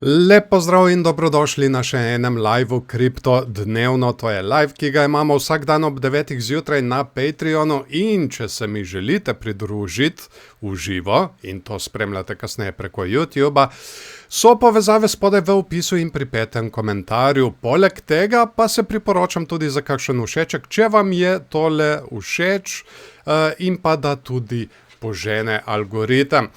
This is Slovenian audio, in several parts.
Lep pozdrav in dobrodošli na še enem liveu Kripto dnevno. To je live, ki ga imamo vsak dan ob 9. zjutraj na Patreonu, in če se mi želite pridružiti v živo in to spremljate kasneje preko YouTuba, so povezave spodaj v opisu in pri petem komentarju. Poleg tega pa se priporočam tudi za kakšen všeček, če vam je tole všeč, in pa da tudi požene algoritem.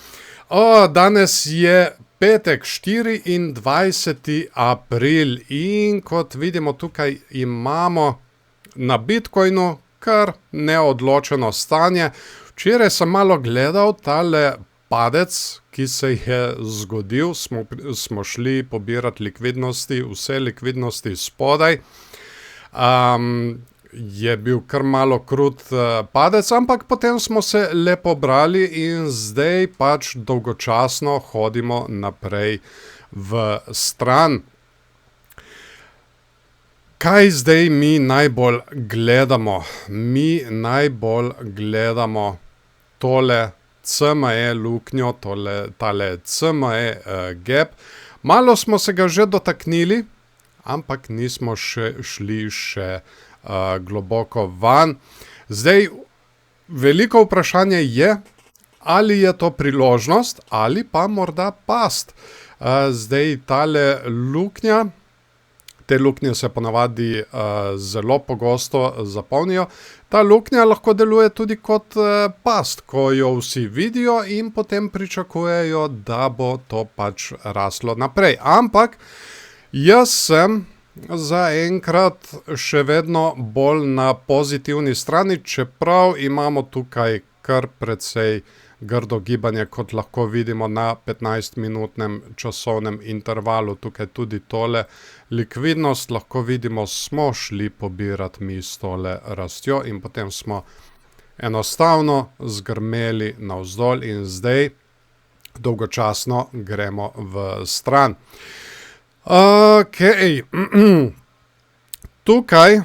Danes je petek, 24. april, in kot vidimo tukaj imamo na Bitcoinu kar neodločeno stanje. Včeraj sem malo gledal tale padec, ki se je zgodil, smo šli pobirati likvidnosti, vse likvidnosti spodaj. Je bil kar malo krut padec, ampak potem smo se le pobrali in zdaj pač dolgočasno hodimo naprej v stran. Kaj zdaj mi najbolj gledamo? Mi najbolj gledamo tole CME luknjo, tale CME gap. Malo smo se ga že dotaknili, ampak nismo šli še globoko van. Zdaj, veliko vprašanje je, ali je to priložnost ali pa morda past. Zdaj, tale luknja, te luknje se ponavadi zelo pogosto zapolnijo. Ta luknja lahko deluje tudi kot past, ko jo vsi vidijo in potem pričakujejo, da bo to pač raslo naprej. Ampak jaz sem zaenkrat še vedno bolj na pozitivni strani, čeprav imamo tukaj kar precej grdo gibanje, kot lahko vidimo na 15-minutnem časovnem intervalu. Tukaj tudi tole likvidnost, lahko vidimo, smo šli pobirati mi s tole rastjo in potem smo enostavno zgrmeli navzdol in zdaj dolgočasno gremo v stran. Tukaj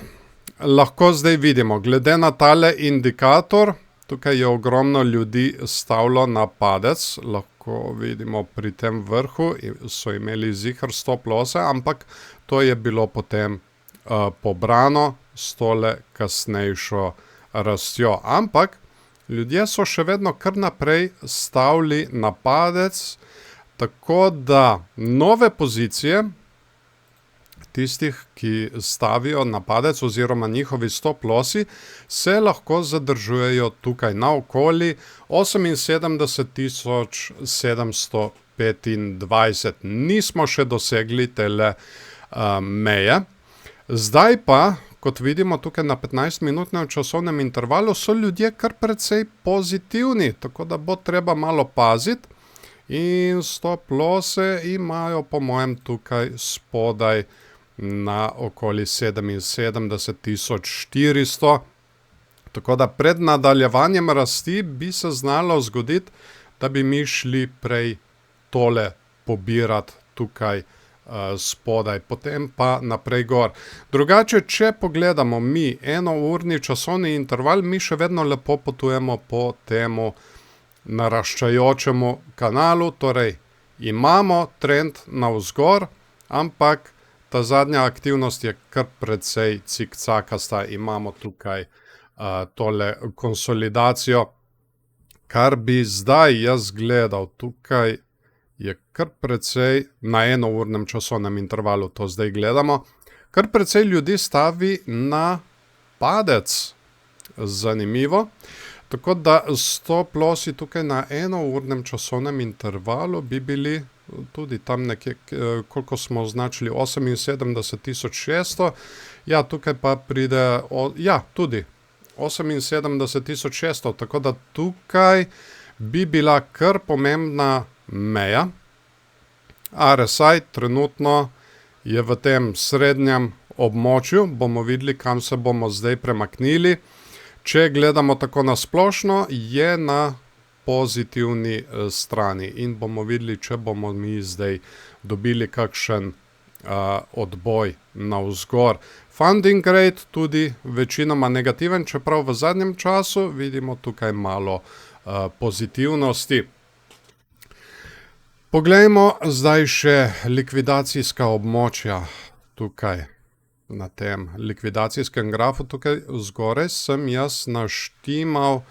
lahko zdaj vidimo, glede na tale indikator, tukaj je ogromno ljudi stavilo na padec, lahko vidimo pri tem vrhu, so imeli ziher stop losse, ampak to je bilo potem pobrano s tole kasnejšo rastjo. Ampak ljudje so še vedno kar naprej stavili na padec, tako da nove pozicije tistih, ki stavijo na padec oziroma njihovi stop lossi, se lahko zadržujejo tukaj na okoli 78.725. Nismo še dosegli tele meje. Zdaj pa, kot vidimo tukaj na 15-minutnem časovnem intervalu, so ljudje kar precej pozitivni, tako da bo treba malo paziti. In stop losse imajo po mojem tukaj spodaj na okoli 77.400. Tako da pred nadaljevanjem rasti bi se znalo zgoditi, da bi mi šli prej tole pobirati tukaj spodaj, potem pa naprej gor. Drugače, če pogledamo mi enourni časovni interval, mi še vedno lepo potujemo po temu naraščajočemu kanalu, torej imamo trend navzgor, ampak ta zadnja aktivnost je kar precej cikcakasta. Imamo tukaj tole konsolidacijo, kar bi zdaj jaz gledal. Tukaj je kar precej, na enournem časovnem intervalu to zdaj gledamo, kar precej ljudi stavi na padec. Zanimivo. Tako da stop lossi tukaj na enournem časovnem intervalu bi bili tudi tam nekje, koliko smo označili, 78.600. Ja, tukaj pa pride, tudi 78.600, tako da tukaj bi bila kar pomembna meja. RSI trenutno je v tem srednjem območju, bomo videli, kam se bomo zdaj premaknili. Če gledamo tako na splošno, je na pozitivni strani in bomo videli, če bomo mi zdaj dobili kakšen odboj navzgor. Funding rate tudi večinoma negativen, čeprav v zadnjem času vidimo tukaj malo pozitivnosti. Poglejmo zdaj še likvidacijska območja tukaj na tem likvidacijskem grafu. Tukaj zgoraj sem jaz naštimal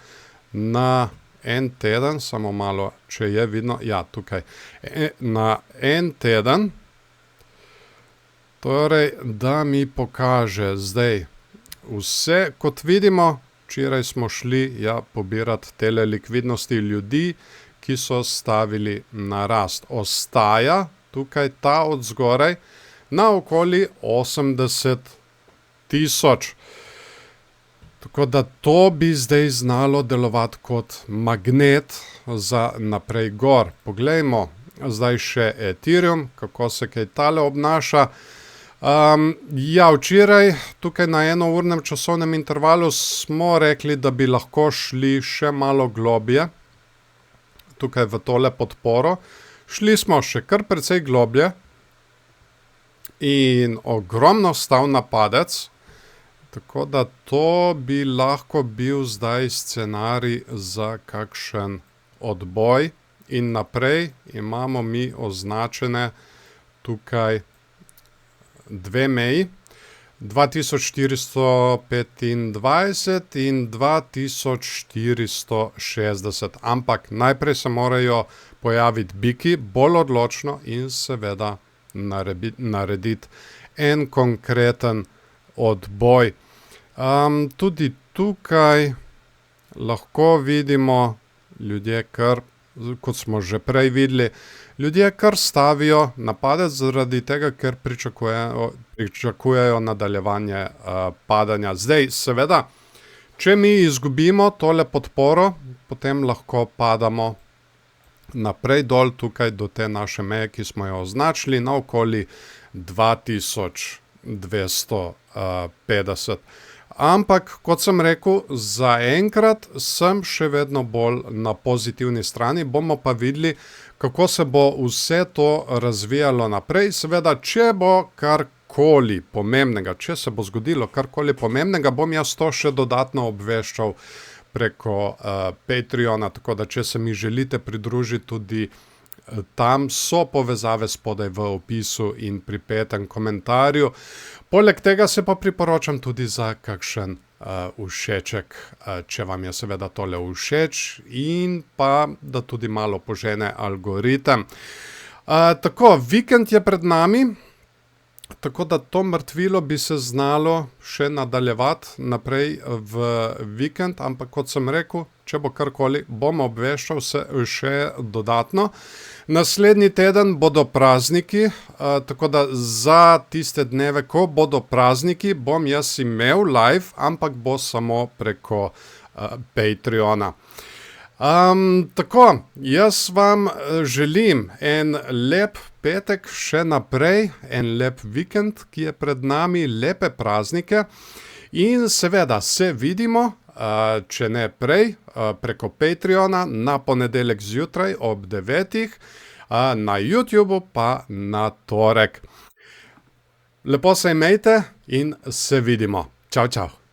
na en teden, samo malo, če je vidno, ja, tukaj, na en teden, torej, da mi pokaže zdaj vse, kot vidimo, včeraj smo šli, ja, pobirati tele likvidnosti ljudi, ki so stavili na rast. Ostaja tukaj ta od zgoraj na okoli 80.000. Tako da to bi zdaj znalo delovati kot magnet za naprej gor. Poglejmo zdaj še Ethereum, kako se kaj tale obnaša. Ja, včeraj tukaj na enournem časovnem intervalu smo rekli, da bi lahko šli še malo globje, tukaj v tole podporo. Šli smo še kar precej globlje in ogromno stal napadec. Tako da to bi lahko bil zdaj scenarij za kakšen odboj in naprej imamo mi označene tukaj dve meji, 2425 in 2460, ampak najprej se morajo pojaviti biki bolj odločno in seveda narediti en konkreten odboj. Tudi tukaj lahko vidimo ljudje kar, kot smo že prej videli, ljudje kar stavijo napadec zaradi tega, ker pričakujejo nadaljevanje padanja. Zdaj, seveda, če mi izgubimo tole podporo, potem lahko padamo naprej dol tukaj do te naše meje, ki smo jo označili na okoli 2250. Ampak, kot sem rekel, zaenkrat sem še vedno bolj na pozitivni strani, bomo pa videli, kako se bo vse to razvijalo naprej. Seveda, če bo karkoli pomembnega, če se bo zgodilo karkoli pomembnega, bom jaz to še dodatno obveščal preko Patreona, tako da če se mi želite pridružiti tudi tam, so povezave spodaj v opisu in pripetem komentarju. Poleg tega se pa priporočam tudi za kakšen všeček, če vam je seveda tole všeč in pa, da tudi malo požene algoritem. Tako, vikend je pred nami, tako da to mrtvilo bi se znalo še nadaljevati naprej v vikend, ampak kot sem rekel, če bo karkoli, bom obveščal se še dodatno. Naslednji teden bodo prazniki, tako da za tiste dneve, ko bodo prazniki, bom jaz imel live, ampak bo samo preko Patreona. Tako, jaz vam želim en lep petek še naprej, en lep vikend, ki je pred nami, lepe praznike in seveda se vidimo, če ne prej, preko Patreona na ponedeljek zjutraj ob 9, na YouTubu pa na torek. Lepo se imejte in se vidimo. Čau, čau.